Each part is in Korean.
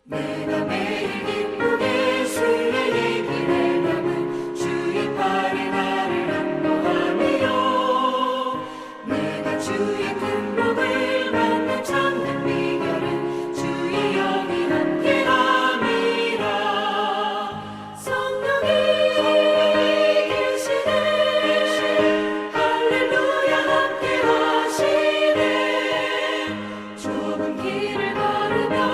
내가 매일 기쁘게 주의 길에 남은 주의 팔에 나를 안보하며 내가 주의 큰 복을 받는 참된 비결은 주의 영이 함께함이라. 성령이 계시네 할렐루야 함께하시네. 좁은 길을 걸으며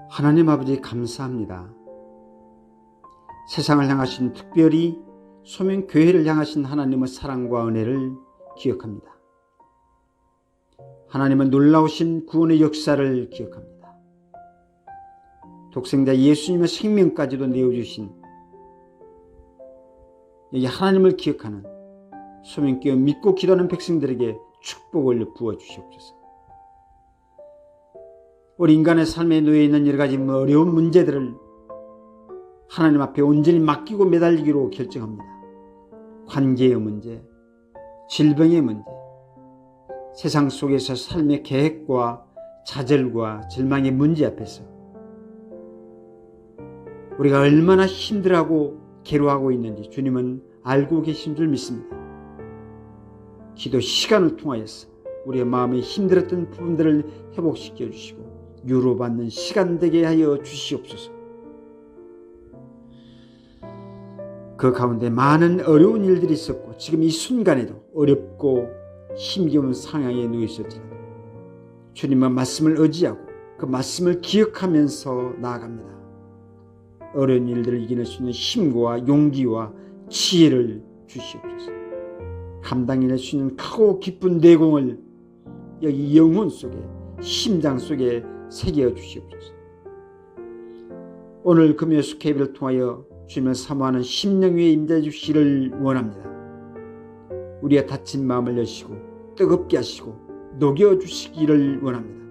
하나님 아버지 감사합니다. 세상을 향하신, 특별히 소명교회를 향하신 하나님의 사랑과 은혜를 기억합니다. 하나님은 놀라우신 구원의 역사를 기억합니다. 독생자 예수님의 생명까지도 내어주신 여기 하나님을 기억하는 소명교회 믿고 기도하는 백성들에게 축복을 부어주시옵소서. 우리 인간의 삶에 놓여있는 여러 가지 어려운 문제들을 하나님 앞에 온전히 맡기고 매달리기로 결정합니다. 관계의 문제, 질병의 문제, 세상 속에서 삶의 계획과 좌절과 절망의 문제 앞에서 우리가 얼마나 힘들어하고 괴로워하고 있는지 주님은 알고 계신 줄 믿습니다. 기도 시간을 통하여서 우리의 마음에 힘들었던 부분들을 회복시켜 주시고 위로받는 시간 되게 하여 주시옵소서. 그 가운데 많은 어려운 일들이 있었고 지금 이 순간에도 어렵고 힘겨운 상황에 놓여 있었지만 주님의 말씀을 의지하고 그 말씀을 기억하면서 나아갑니다. 어려운 일들을 이겨낼 수 있는 힘과 용기와 지혜를 주시옵소서. 감당해낼 수 있는 크고 깊은 내공을 여기 영혼 속에, 심장 속에 새겨 주시옵소서. 오늘 금요 수케비를 통하여 주님을 사모하는 심령 위에 임재 주시기를 원합니다. 우리의 다친 마음을 여시고 뜨겁게 하시고 녹여주시기를 원합니다.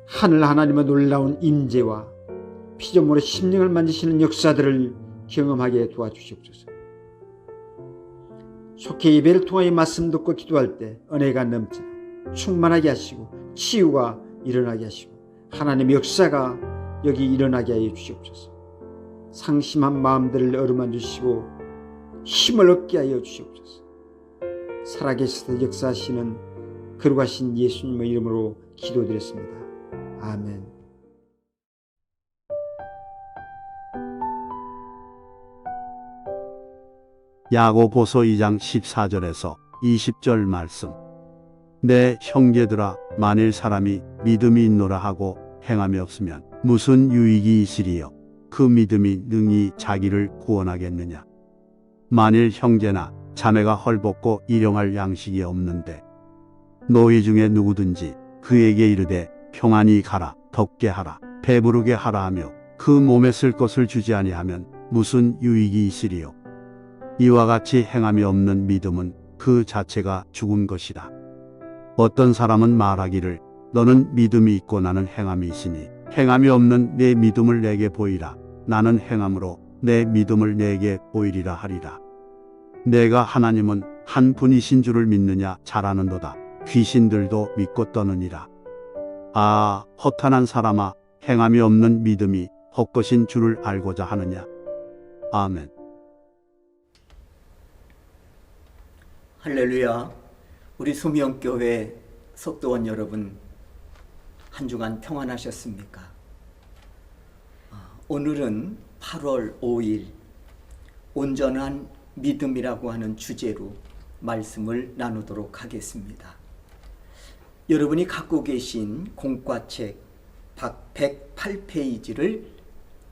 하늘 하나님의 놀라운 임재와 피조물의 심령을 만지시는 역사들을 경험하게 도와주시옵소서. 속해 예배를 통하여 말씀 듣고 기도할 때 은혜가 넘치고 충만하게 하시고 치유가 일어나게 하시고 하나님의 역사가 여기 일어나게 하여 주시옵소서. 상심한 마음들을 어루만 주시고 힘을 얻게 하여 주시옵소서. 살아계셔서 역사하시는 거룩하신 예수님의 이름으로 기도드렸습니다. 아멘. 야고보서 2장 14절에서 20절 말씀. 내 형제들아, 만일 사람이 믿음이 있노라 하고 행함이 없으면 무슨 유익이 있으리요? 그 믿음이 능히 자기를 구원하겠느냐? 만일 형제나 자매가 헐벗고 일용할 양식이 없는데 너희 중에 누구든지 그에게 이르되 평안히 가라, 덥게 하라, 배부르게 하라 하며 그 몸에 쓸 것을 주지 아니하면 무슨 유익이 있으리요? 이와 같이 행함이 없는 믿음은 그 자체가 죽은 것이다. 어떤 사람은 말하기를 너는 믿음이 있고 나는 행함이 있으니 행함이 없는 내 믿음을 내게 보이라. 나는 행함으로 내 믿음을 내게 보이리라 하리라. 내가 하나님은 한 분이신 줄을 믿느냐? 잘 아는도다. 귀신들도 믿고 떠느니라. 아, 허탄한 사람아, 행함이 없는 믿음이 헛것인 줄을 알고자 하느냐? 아멘. 할렐루야. 우리 소명교회 속도원 여러분, 한 주간 평안하셨습니까? 오늘은 8월 5일 온전한 믿음이라고 하는 주제로 말씀을 나누도록 하겠습니다. 여러분이 갖고 계신 공과책 108페이지를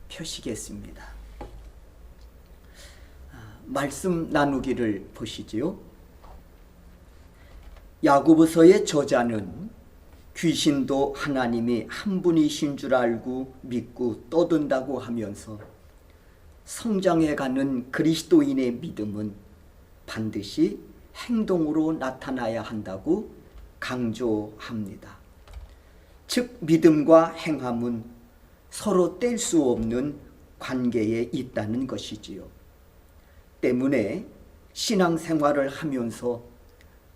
펴시겠습니다. 말씀 나누기를 보시지요. 야고보서의 저자는 귀신도 하나님이 한 분이신 줄 알고 믿고 떠든다고 하면서 성장해가는 그리스도인의 믿음은 반드시 행동으로 나타나야 한다고 강조합니다. 즉 믿음과 행함은 서로 뗄 수 없는 관계에 있다는 것이지요. 때문에 신앙생활을 하면서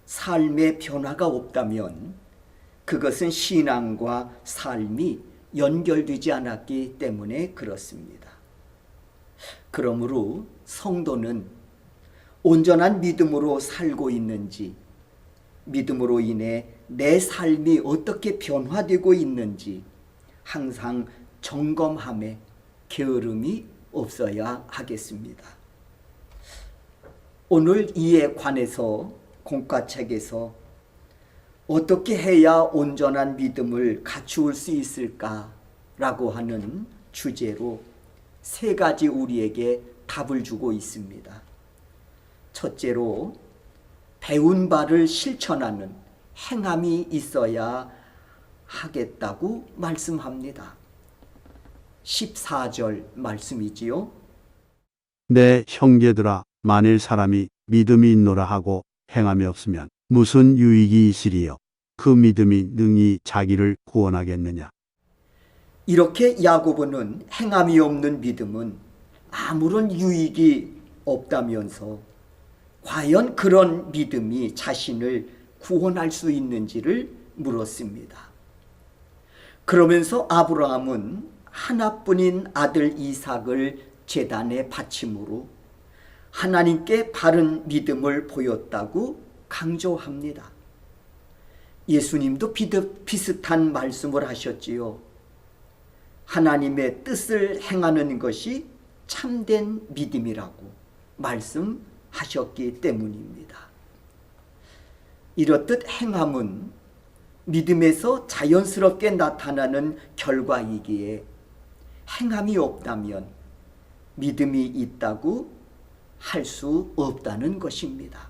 삶의 변화가 없다면 그것은 신앙과 삶이 연결되지 않았기 때문에 그렇습니다. 그러므로 성도는 온전한 믿음으로 살고 있는지, 믿음으로 인해 내 삶이 어떻게 변화되고 있는지 항상 점검함에 게으름이 없어야 하겠습니다. 오늘 이에 관해서 공과책에서 어떻게 해야 온전한 믿음을 갖추을 수 있을까라고 하는 주제로 3가지 우리에게 답을 주고 있습니다. 첫째로 배운 바를 실천하는 행함이 있어야 하겠다고 말씀합니다. 14절 말씀이지요. 내 형제들아 만일 사람이 믿음이 있노라 하고 행함이 없으면 무슨 유익이 있으리요? 그 믿음이 능히 자기를 구원하겠느냐? 이렇게 야고보는 행함이 없는 믿음은 아무런 유익이 없다면서 과연 그런 믿음이 자신을 구원할 수 있는지를 물었습니다. 그러면서 아브라함은 하나뿐인 아들 이삭을 제단에 바침으로 하나님께 바른 믿음을 보였다고 강조합니다. 예수님도 비슷한 말씀을 하셨지요. 하나님의 뜻을 행하는 것이 참된 믿음이라고 말씀하셨기 때문입니다. 이렇듯 행함은 믿음에서 자연스럽게 나타나는 결과이기에 행함이 없다면 믿음이 있다고 할 수 없다는 것입니다.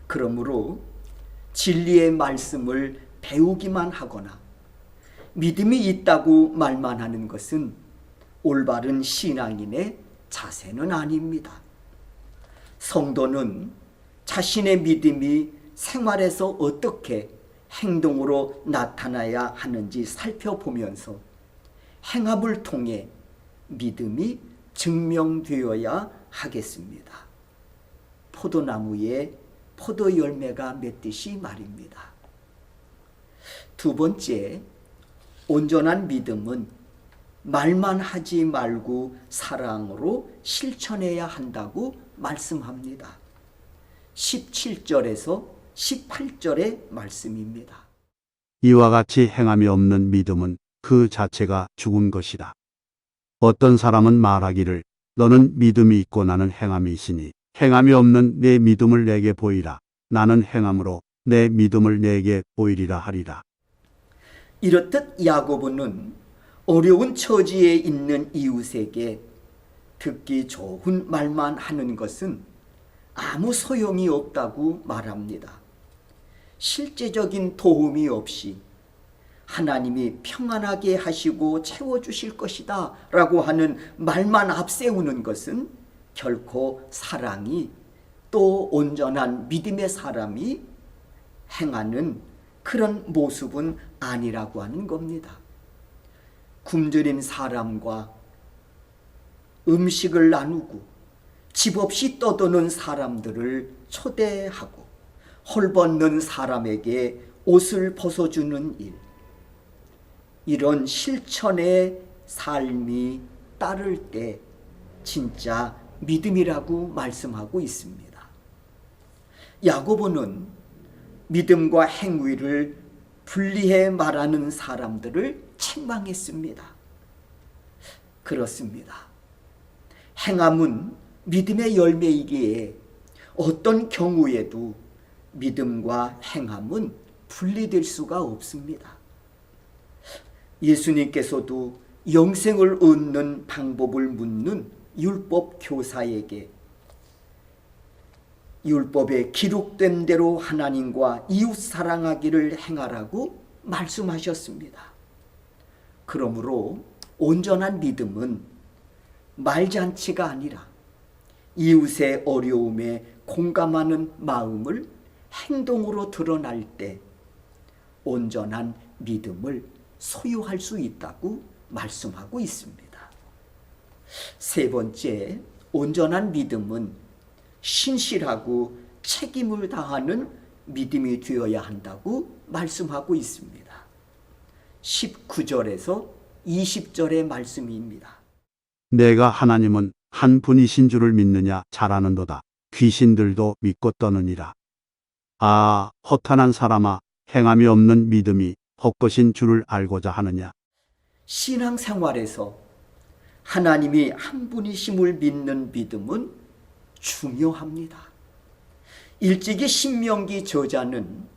그러므로 진리의 말씀을 배우기만 하거나 믿음이 있다고 말만 하는 것은 올바른 신앙인의 자세는 아닙니다. 성도는 자신의 믿음이 생활에서 어떻게 행동으로 나타나야 하는지 살펴보면서 행함을 통해 믿음이 증명되어야 하겠습니다. 포도나무에 포도 열매가 맺듯이 말입니다. 두 번째, 온전한 믿음은 말만 하지 말고 사랑으로 실천해야 한다고 말씀합니다. 17절에서 18절의 말씀입니다. 이와 같이 행함이 없는 믿음은 그 자체가 죽은 것이다. 어떤 사람은 말하기를 너는 믿음이 있고 나는 행함이 있으니 행함이 없는 내 믿음을 내게 보이라. 나는 행함으로 내 믿음을 내게 보이리라 하리라. 이렇듯 야고보는 어려운 처지에 있는 이웃에게 듣기 좋은 말만 하는 것은 아무 소용이 없다고 말합니다. 실제적인 도움이 없이 하나님이 평안하게 하시고 채워주실 것이다 라고 하는 말만 앞세우는 것은 결코 사랑이 또 온전한 믿음의 사람이 행하는 그런 모습은 아니라고 하는 겁니다. 굶주린 사람과 음식을 나누고 집 없이 떠도는 사람들을 초대하고 헐벗는 사람에게 옷을 벗어주는 일, 이런 실천의 삶이 따를 때 진짜 믿음이라고 말씀하고 있습니다. 야고보는 믿음과 행위를 분리해 말하는 사람들을 책망했습니다. 그렇습니다. 행함은 믿음의 열매이기에 어떤 경우에도 믿음과 행함은 분리될 수가 없습니다. 예수님께서도 영생을 얻는 방법을 묻는 율법 교사에게 율법에 기록된 대로 하나님과 이웃 사랑하기를 행하라고 말씀하셨습니다. 그러므로 온전한 믿음은 말잔치가 아니라 이웃의 어려움에 공감하는 마음을 행동으로 드러날 때 온전한 믿음을 소유할 수 있다고 말씀하고 있습니다. 세 번째, 온전한 믿음은 신실하고 책임을 다하는 믿음이 되어야 한다고 말씀하고 있습니다. 19절에서 20절의 말씀입니다. 내가 하나님은 한 분이신 줄을 믿느냐 잘 아는도다. 귀신들도 믿고 떠느니라. 아, 허탄한 사람아, 행함이 없는 믿음이 헛것인 줄을 알고자 하느냐. 신앙생활에서 하나님이 한 분이심을 믿는 믿음은 중요합니다. 일찍이 신명기 저자는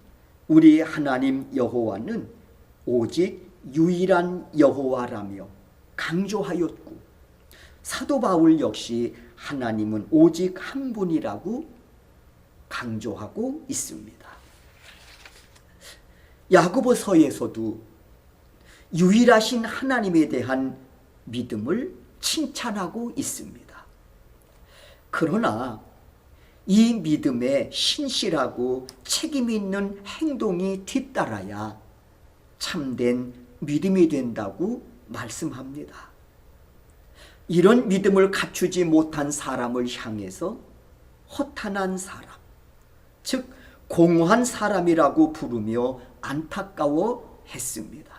우리 하나님 여호와는 오직 유일한 여호와라며 강조하였고, 사도 바울 역시 하나님은 오직 한 분이라고 강조하고 있습니다. 야고보서에서도 유일하신 하나님에 대한 믿음을 칭찬하고 있습니다. 그러나 이 믿음에 신실하고 책임 있는 행동이 뒤따라야 참된 믿음이 된다고 말씀합니다. 이런 믿음을 갖추지 못한 사람을 향해서 허탄한 사람, 즉 공허한 사람이라고 부르며 안타까워했습니다.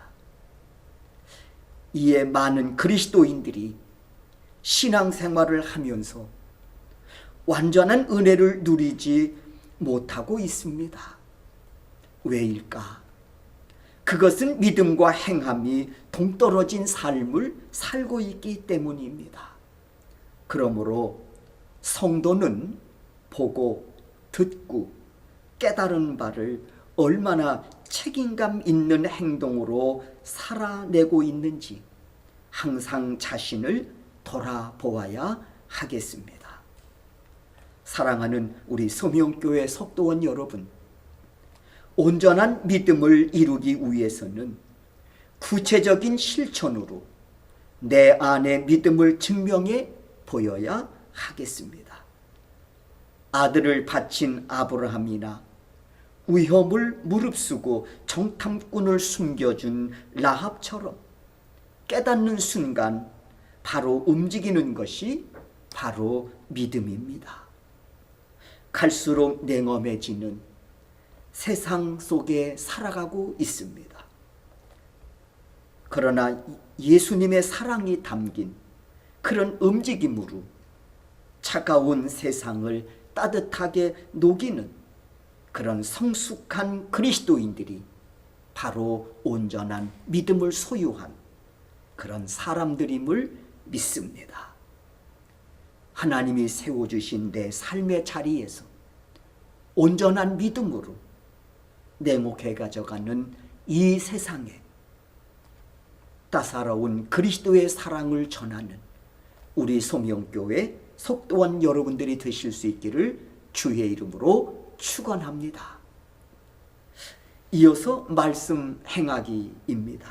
이에 많은 그리스도인들이 신앙생활을 하면서 완전한 은혜를 누리지 못하고 있습니다. 왜일까? 그것은 믿음과 행함이 동떨어진 삶을 살고 있기 때문입니다. 그러므로 성도는 보고 듣고 깨달은 바를 얼마나 책임감 있는 행동으로 살아내고 있는지 항상 자신을 돌아보아야 하겠습니다. 사랑하는 우리 소명교회 속도원 여러분, 온전한 믿음을 이루기 위해서는 구체적인 실천으로 내 안의 믿음을 증명해 보여야 하겠습니다. 아들을 바친 아브라함이나 위험을 무릅쓰고 정탐꾼을 숨겨준 라합처럼 깨닫는 순간 바로 움직이는 것이 바로 믿음입니다. 갈수록 냉엄해지는 세상 속에 살아가고 있습니다. 그러나 예수님의 사랑이 담긴 그런 움직임으로 차가운 세상을 따뜻하게 녹이는 그런 성숙한 그리스도인들이 바로 온전한 믿음을 소유한 그런 사람들임을 믿습니다. 하나님이 세워주신 내 삶의 자리에서 온전한 믿음으로 냉혹해 가져가는 이 세상에 따사로운 그리스도의 사랑을 전하는 우리 소명교회 속도원 여러분들이 되실 수 있기를 주의 이름으로 축원합니다. 이어서 말씀 행하기입니다.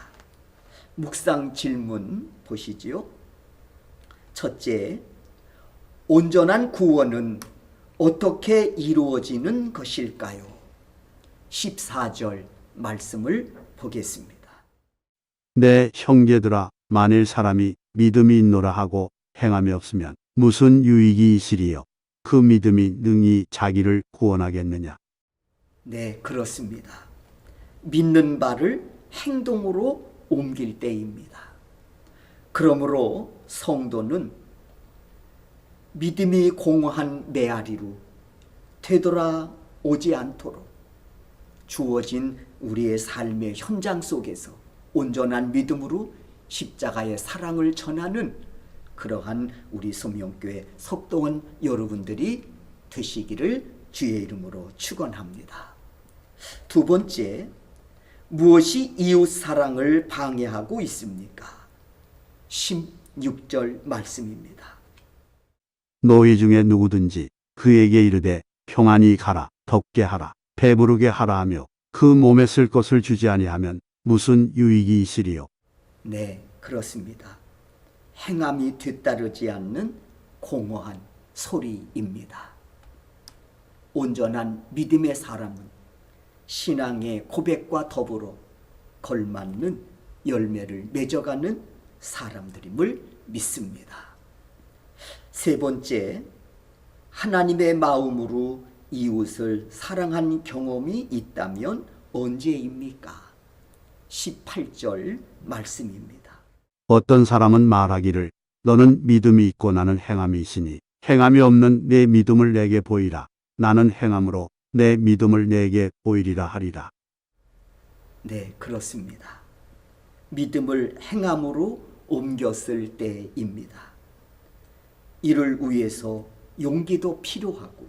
묵상 질문 보시지요. 첫째, 온전한 구원은 어떻게 이루어지는 것일까요? 14절 말씀을 보겠습니다. 내 형제들아, 만일 사람이 믿음이 있노라 하고 행함이 없으면 무슨 유익이 있으리요? 그 믿음이 능히 자기를 구원하겠느냐? 네, 그렇습니다. 믿는 바를 행동으로 옮길 때입니다. 그러므로 성도는 믿음이 공허한 메아리로 되돌아오지 않도록 주어진 우리의 삶의 현장 속에서 온전한 믿음으로 십자가의 사랑을 전하는 그러한 우리 소명교회 속도원 여러분들이 되시기를 주의 이름으로 축원합니다. 두 번째, 무엇이 이웃 사랑을 방해하고 있습니까? 16절 말씀입니다. 너희 중에 누구든지 그에게 이르되 평안히 가라, 덥게 하라, 배부르게 하라 하며 그 몸에 쓸 것을 주지 아니하면 무슨 유익이 있으리요? 네, 그렇습니다. 행함이 뒤따르지 않는 공허한 소리입니다. 온전한 믿음의 사람은 신앙의 고백과 더불어 걸맞는 열매를 맺어가는 사람들임을 믿습니다. 세 번째, 하나님의 마음으로 이웃을 사랑한 경험이 있다면 언제입니까? 18절 말씀입니다. 어떤 사람은 말하기를 너는 믿음이 있고 나는 행함이 있으니 행함이 없는 내 믿음을 내게 보이라. 나는 행함으로 내 믿음을 내게 보이리라 하리라. 네, 그렇습니다. 믿음을 행함으로 옮겼을 때입니다. 이를 위해서 용기도 필요하고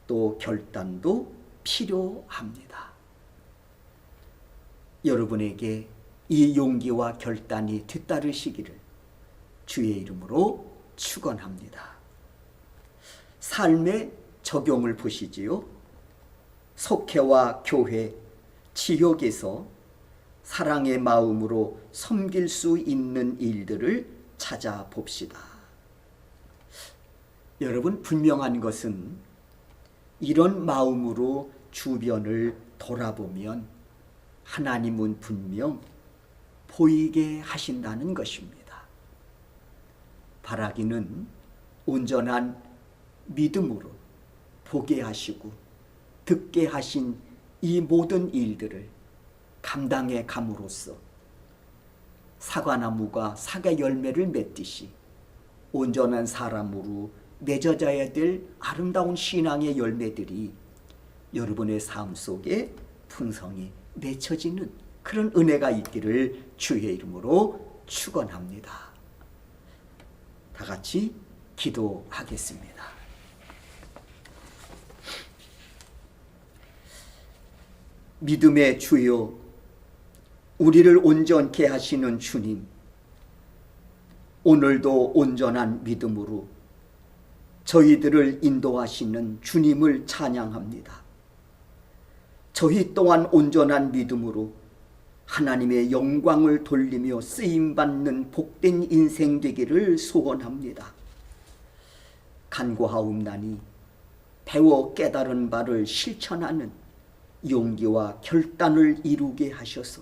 또 결단도 필요합니다. 여러분에게 이 용기와 결단이 뒤따르시기를 주의 이름으로 축원합니다. 삶의 적용을 보시지요. 속회와 교회, 지역에서 사랑의 마음으로 섬길 수 있는 일들을 찾아봅시다. 여러분, 분명한 것은 이런 마음으로 주변을 돌아보면 하나님은 분명 보이게 하신다는 것입니다. 바라기는 온전한 믿음으로 보게 하시고 듣게 하신 이 모든 일들을 감당해 감으로써 사과나무가 사과 열매를 맺듯이 온전한 사람으로 맺어져야 될 아름다운 신앙의 열매들이 여러분의 삶 속에 풍성히 맺혀지는 그런 은혜가 있기를 주의 이름으로 축원합니다. 다 같이 기도하겠습니다. 믿음의 주여, 우리를 온전케 하시는 주님, 오늘도 온전한 믿음으로 저희들을 인도하시는 주님을 찬양합니다. 저희 또한 온전한 믿음으로 하나님의 영광을 돌리며 쓰임받는 복된 인생 되기를 소원합니다. 간구하옵나니 배워 깨달은 바를 실천하는 용기와 결단을 이루게 하셔서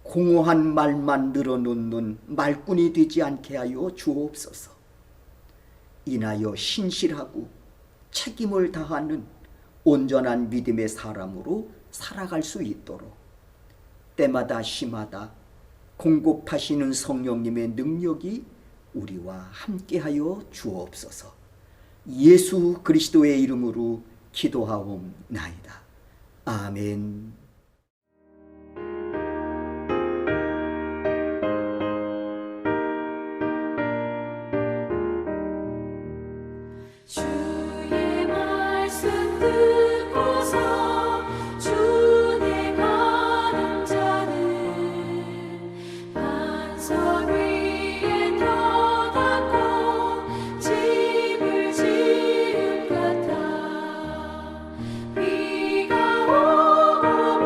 공허한 말만 늘어놓는 말꾼이 되지 않게 하여 주옵소서. 인하여 신실하고 책임을 다하는 온전한 믿음의 사람으로 살아갈 수 있도록 때마다 시마다 공급하시는 성령님의 능력이 우리와 함께하여 주옵소서. 예수 그리스도의 이름으로 기도하옵나이다. 아멘. 주의 말씀 듣고서 주내 가는 자는 반석 위에 터닫고 집을 지은 같아. 비가 오고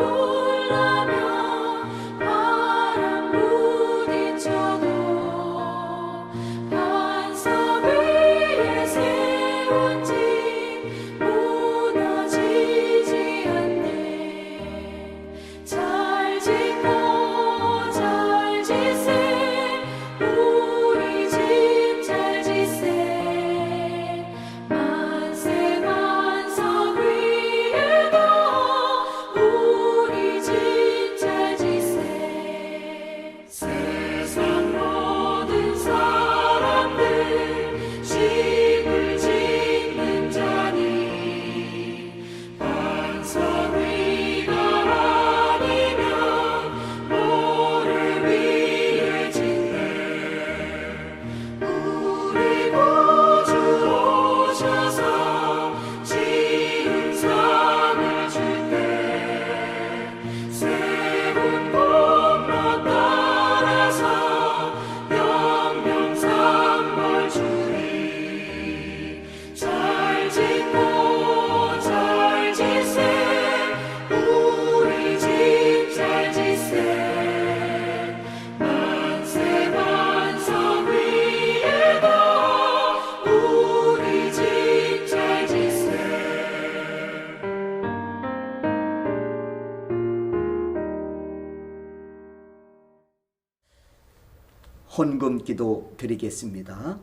헌금기도 드리겠습니다.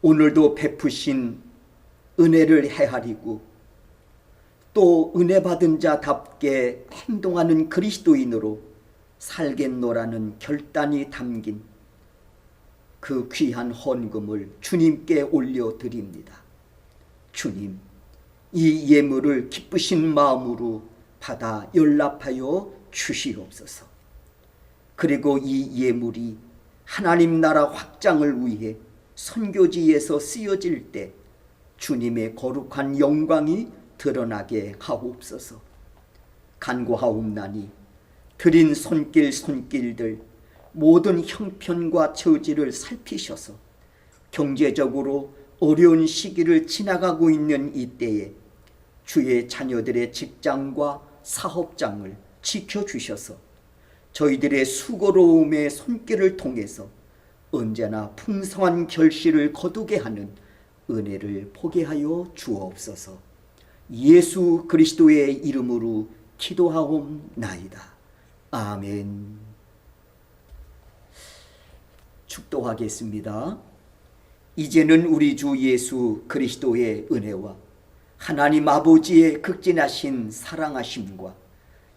오늘도 베푸신 은혜를 헤아리고 또 은혜 받은 자답게 행동하는 그리스도인으로 살겠노라는 결단이 담긴 그 귀한 헌금을 주님께 올려드립니다. 주님, 이 예물을 기쁘신 마음으로 받아 연락하여 주시옵소서. 그리고 이 예물이 하나님 나라 확장을 위해 선교지에서 쓰여질 때 주님의 거룩한 영광이 드러나게 하옵소서. 간구하옵나니 드린 손길들 모든 형편과 처지를 살피셔서 경제적으로 어려운 시기를 지나가고 있는 이때에 주의 자녀들의 직장과 사업장을 지켜주셔서 저희들의 수고로움의 손길을 통해서 언제나 풍성한 결실을 거두게 하는 은혜를 보게 하여 주옵소서. 예수 그리스도의 이름으로 기도하옵나이다. 아멘. 축도하겠습니다. 이제는 우리 주 예수 그리스도의 은혜와 하나님 아버지의 극진하신 사랑하심과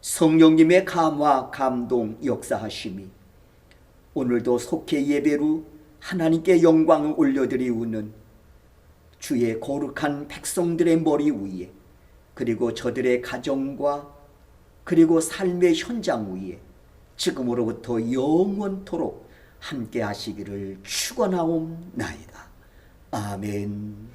성령님의 감화 감동 역사하심이 오늘도 속회 예배로 하나님께 영광을 올려드리우는 주의 거룩한 백성들의 머리 위에 그리고 저들의 가정과 그리고 삶의 현장 위에 지금으로부터 영원토록 함께 하시기를 축원하옵나이다. 아멘.